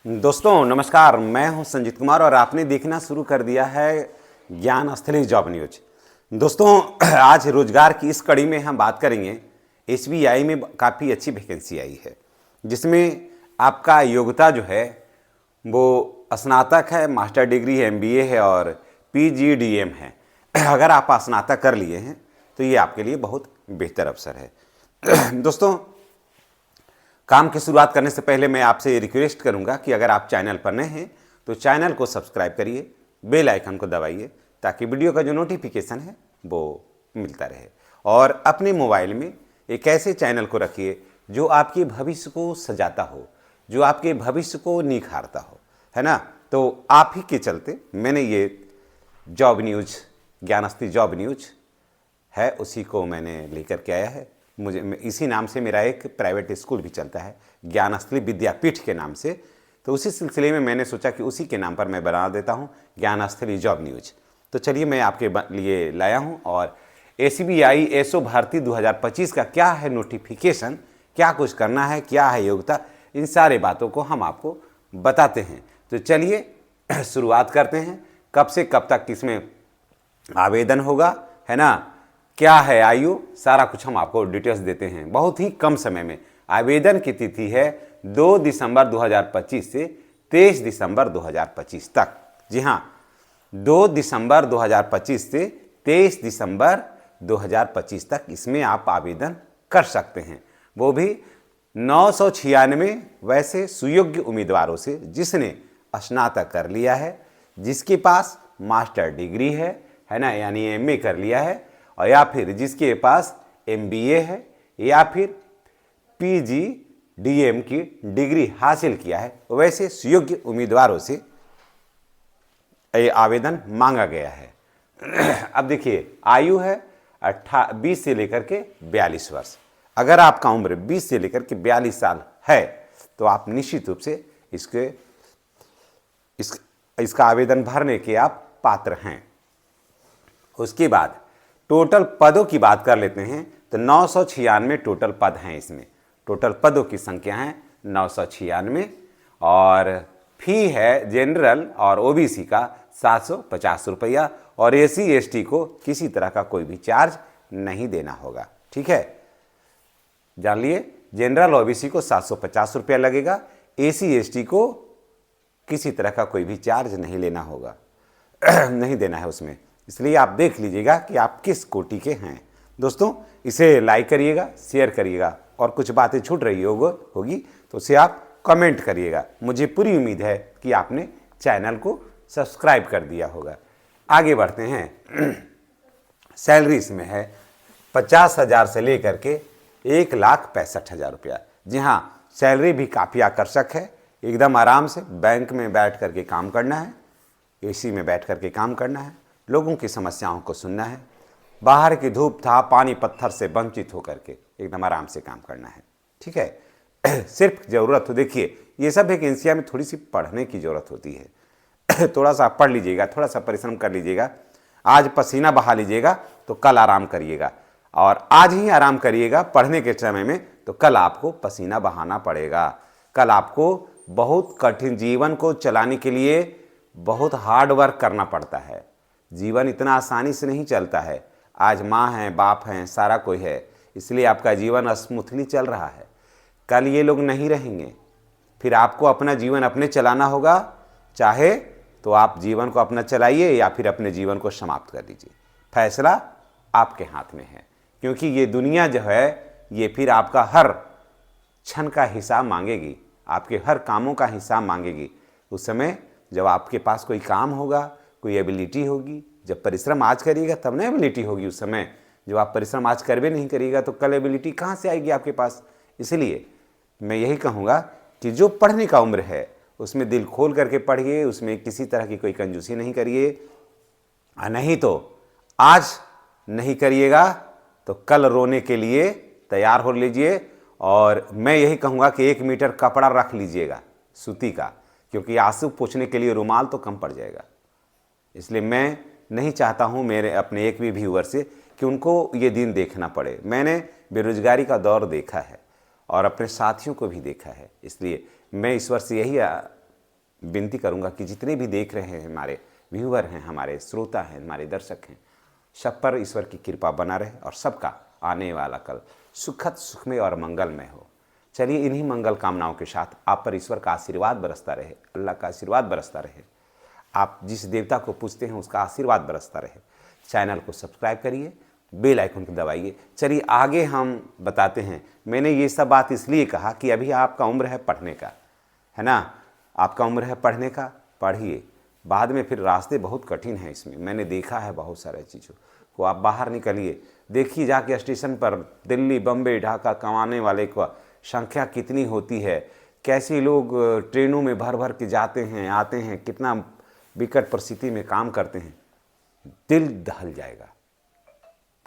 दोस्तों नमस्कार, मैं हूं संजीत कुमार और आपने देखना शुरू कर दिया है ज्ञान स्थली जॉब न्यूज। दोस्तों आज रोजगार की इस कड़ी में हम बात करेंगे। एसबीआई में काफ़ी अच्छी वैकेंसी आई है जिसमें आपका योग्यता जो है वो स्नातक है, मास्टर डिग्री है, एमबीए है और पीजीडीएम है। अगर आप स्नातक कर लिए हैं तो ये आपके लिए बहुत बेहतर अवसर है। दोस्तों काम की शुरुआत करने से पहले मैं आपसे रिक्वेस्ट करूंगा कि अगर आप चैनल पर नए हैं तो चैनल को सब्सक्राइब करिए, बेल आइकन को दबाइए ताकि वीडियो का जो नोटिफिकेशन है वो मिलता रहे। और अपने मोबाइल में एक ऐसे चैनल को रखिए जो आपके भविष्य को सजाता हो, जो आपके भविष्य को निखारता हो, है ना। तो आप ही के चलते मैंने ये job news, Gyansthali job news है, उसी को मैंने लेकर के आया है। मुझे इसी नाम से मेरा एक प्राइवेट स्कूल भी चलता है, ज्ञानस्थली विद्यापीठ के नाम से। तो उसी सिलसिले में मैंने सोचा कि उसी के नाम पर मैं बना देता हूँ ज्ञानस्थली जॉब न्यूज। तो चलिए मैं आपके लिए लाया हूँ और एसबीआई एसओ भर्ती 2025 का क्या है नोटिफिकेशन, क्या कुछ करना है, क्या है योग्यता, इन सारे बातों को हम आपको बताते हैं। तो चलिए शुरुआत करते हैं। कब से कब तक इसमें आवेदन होगा, है ना, क्या है आयु, सारा कुछ हम आपको डिटेल्स देते हैं बहुत ही कम समय में। आवेदन की तिथि है 2 दिसंबर 2025 से 23 दिसंबर 2025 तक। जी हाँ, 2 दिसंबर 2025 से 23 दिसंबर 2025 तक इसमें आप आवेदन कर सकते हैं। वो भी 996 वैसे सुयोग्य उम्मीदवारों से जिसने स्नातक कर लिया है, जिसके पास मास्टर डिग्री है ना, यानी एमए कर लिया है, और या फिर जिसके पास एमबीए है या फिर पीजीडीएम की डिग्री हासिल किया है, वैसे सुयोग्य उम्मीदवारों से ये आवेदन मांगा गया है। अब देखिए आयु है 20 से लेकर के 42 वर्ष। अगर आपका उम्र 20 से लेकर के 42 साल है तो आप निश्चित रूप से इसका आवेदन भरने के आप पात्र हैं। उसके बाद टोटल पदों की बात कर लेते हैं तो 996 टोटल पद हैं। इसमें टोटल पदों की संख्या है 996 और फी है जनरल और ओबीसी का 750 रुपया और एसी एसटी को किसी तरह का कोई भी चार्ज नहीं देना होगा। ठीक है, जान लिए, जनरल ओबीसी को 750 रुपया लगेगा, एसी एसटी को किसी तरह का कोई भी चार्ज नहीं लेना होगा, नहीं देना है उसमें। इसलिए आप देख लीजिएगा कि आप किस कोटि के हैं। दोस्तों इसे लाइक करिएगा, शेयर करिएगा और कुछ बातें छूट रही होगी तो उसे आप कमेंट करिएगा। मुझे पूरी उम्मीद है कि आपने चैनल को सब्सक्राइब कर दिया होगा। आगे बढ़ते हैं। सैलरी इसमें है 50,000 से लेकर के 1,65,000 रुपया। जी हाँ, सैलरी भी काफ़ी आकर्षक है। एकदम आराम से बैंक में बैठ करके काम करना है, एसी में बैठ करके काम करना है, लोगों की समस्याओं को सुनना है, बाहर की धूप था पानी पत्थर से वंचित होकर के एकदम आराम से काम करना है। ठीक है। सिर्फ ज़रूरत हो, देखिए ये सब वैकेंसियाँ में थोड़ी सी पढ़ने की ज़रूरत होती है। थोड़ा सा पढ़ लीजिएगा, थोड़ा सा परिश्रम कर लीजिएगा, आज पसीना बहा लीजिएगा तो कल आराम करिएगा, और आज ही आराम करिएगा पढ़ने के समय में तो कल आपको पसीना बहाना पड़ेगा। कल आपको बहुत कठिन जीवन को चलाने के लिए बहुत हार्ड वर्क करना पड़ता है। जीवन इतना आसानी से नहीं चलता है। आज माँ हैं, बाप हैं, सारा कोई है, इसलिए आपका जीवन स्मूथली चल रहा है। कल ये लोग नहीं रहेंगे, फिर आपको अपना जीवन अपने चलाना होगा। चाहे तो आप जीवन को अपना चलाइए या फिर अपने जीवन को समाप्त कर दीजिए। फैसला आपके हाथ में है, क्योंकि ये दुनिया जो है ये फिर आपका हर क्षण का हिसाब मांगेगी, आपके हर कामों का हिसाब मांगेगी। उस समय जब आपके पास कोई काम होगा, कोई एबिलिटी होगी, जब परिश्रम आज करिएगा तब ना एबिलिटी होगी। उस समय जब आप परिश्रम आज करवे नहीं करिएगा तो कल एबिलिटी कहाँ से आएगी आपके पास। इसलिए मैं यही कहूँगा कि जो पढ़ने का उम्र है उसमें दिल खोल करके पढ़िए, उसमें किसी तरह की कोई कंजूसी नहीं करिए, नहीं तो आज नहीं करिएगा तो कल रोने के लिए तैयार हो लीजिए। और मैं यही कहूँगा कि 1 मीटर कपड़ा रख लीजिएगा सूती का, क्योंकि आंसू पोंछने के लिए रुमाल तो कम पड़ जाएगा। इसलिए मैं नहीं चाहता हूँ मेरे अपने एक भी व्यूअर से कि उनको ये दिन देखना पड़े। मैंने बेरोजगारी का दौर देखा है और अपने साथियों को भी देखा है, इसलिए मैं ईश्वर से यही विनती करूंगा कि जितने भी देख रहे हैं, हमारे व्यूअर हैं, हमारे श्रोता हैं, हमारे दर्शक हैं, सब पर ईश्वर की कृपा बना रहे और सबका आने वाला कल सुखद, सुखमय और मंगलमय हो। चलिए, इन्हीं मंगल कामनाओं के साथ आप पर ईश्वर का आशीर्वाद बरसता रहे, अल्लाह का आशीर्वाद बरसता रहे, आप जिस देवता को पूजते हैं उसका आशीर्वाद बरसता रहे। चैनल को सब्सक्राइब करिए, बेल आइकन को दबाइए। चलिए आगे हम बताते हैं। मैंने ये सब बात इसलिए कहा कि अभी आपका उम्र है पढ़ने का, है ना, आपका उम्र है पढ़ने का, पढ़िए। बाद में फिर रास्ते बहुत कठिन हैं इसमें, मैंने देखा है बहुत सारे चीज़ों को। आप बाहर निकलिए, देखिए जाके स्टेशन पर दिल्ली, बम्बे, ढाका कमाने वाले को संख्या कितनी होती है, कैसे लोग ट्रेनों में भर भर के जाते हैं, आते हैं, कितना विकट परिस्थिति में काम करते हैं, दिल दहल जाएगा।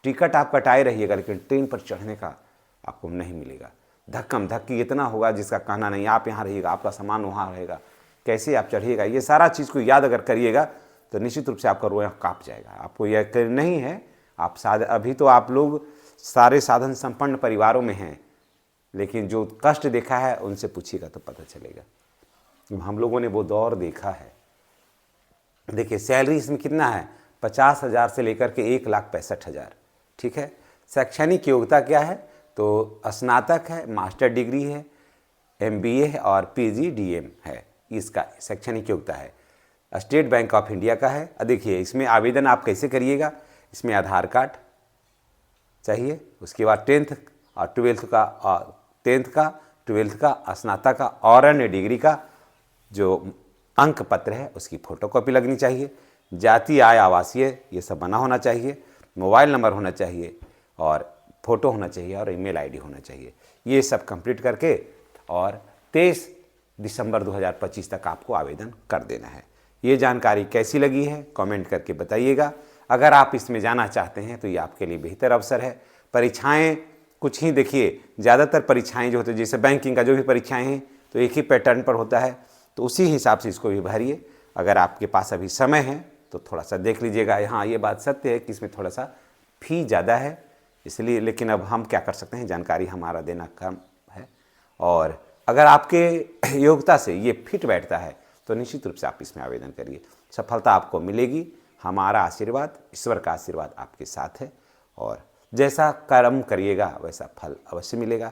टिकट आप कटाए रहिएगा लेकिन ट्रेन पर चढ़ने का आपको नहीं मिलेगा। धक्कम धक्की इतना होगा जिसका कहना नहीं। आप यहाँ रहिएगा, आपका सामान वहाँ रहेगा, कैसे आप चढ़िएगा, ये सारा चीज़ को याद अगर करिएगा तो निश्चित रूप से आपका रोया काँप जाएगा। आपको यह नहीं है, आप अभी तो आप लोग सारे साधन संपन्न परिवारों में हैं, लेकिन जो कष्ट देखा है उनसे पूछिएगा तो पता चलेगा। हम लोगों ने वो दौर देखा है। देखिए सैलरी इसमें कितना है, 50,000 से लेकर के 1,65,000। ठीक है। शैक्षणिक योग्यता क्या है, तो स्नातक है, मास्टर डिग्री है, MBA है और PG DM है, इसका शैक्षणिक योग्यता है। स्टेट बैंक ऑफ इंडिया का है। देखिए इसमें आवेदन आप कैसे करिएगा, इसमें आधार कार्ड चाहिए, उसके बाद 10th और 12th का, 10th का, 12th का, स्नातक का और अन्य डिग्री का जो अंक पत्र है उसकी फ़ोटोकॉपी लगनी चाहिए। जाति, आय, आवासीय ये सब बना होना चाहिए, मोबाइल नंबर होना चाहिए और फ़ोटो होना चाहिए और ईमेल ID होना चाहिए। ये सब कंप्लीट करके और 23 दिसंबर 2025 तक आपको आवेदन कर देना है। ये जानकारी कैसी लगी है कमेंट करके बताइएगा। अगर आप इसमें जाना चाहते हैं तो ये आपके लिए बेहतर अवसर है। परीक्षाएं कुछ ही देखिए, ज़्यादातर परीक्षाएं जो होती है, जैसे बैंकिंग का जो भी परीक्षाएं हैं तो एक ही पैटर्न पर होता है, तो उसी हिसाब से इसको भी भरिए। अगर आपके पास अभी समय है तो थोड़ा सा देख लीजिएगा। हाँ, ये बात सत्य है कि इसमें थोड़ा सा फ़ी ज़्यादा है इसलिए, लेकिन अब हम क्या कर सकते हैं, जानकारी हमारा देना कम है। और अगर आपके योग्यता से ये फिट बैठता है तो निश्चित रूप से आप इसमें आवेदन करिए, सफलता आपको मिलेगी। हमारा आशीर्वाद, ईश्वर का आशीर्वाद आपके साथ है और जैसा कर्म करिएगा वैसा फल अवश्य मिलेगा।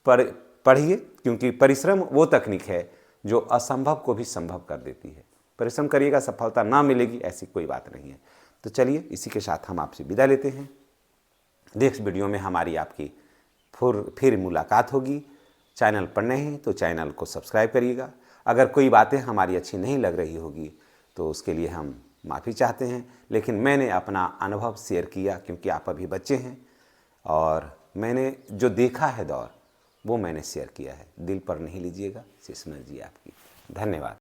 पढ़िए, क्योंकि परिश्रम वो तकनीक है जो असंभव को भी संभव कर देती है। परिश्रम करिएगा, सफलता ना मिलेगी ऐसी कोई बात नहीं है। तो चलिए इसी के साथ हम आपसे विदा लेते हैं। नेक्स्ट वीडियो में हमारी आपकी फिर मुलाकात होगी। चैनल पर नए हैं तो चैनल को सब्सक्राइब करिएगा। अगर कोई बातें हमारी अच्छी नहीं लग रही होगी तो उसके लिए हम माफ़ी चाहते हैं, लेकिन मैंने अपना अनुभव शेयर किया क्योंकि आप अभी बच्चे हैं और मैंने जो देखा है दौर वो मैंने शेयर किया है। दिल पर नहीं लीजिएगा, शेष मर्जी आपकी। धन्यवाद।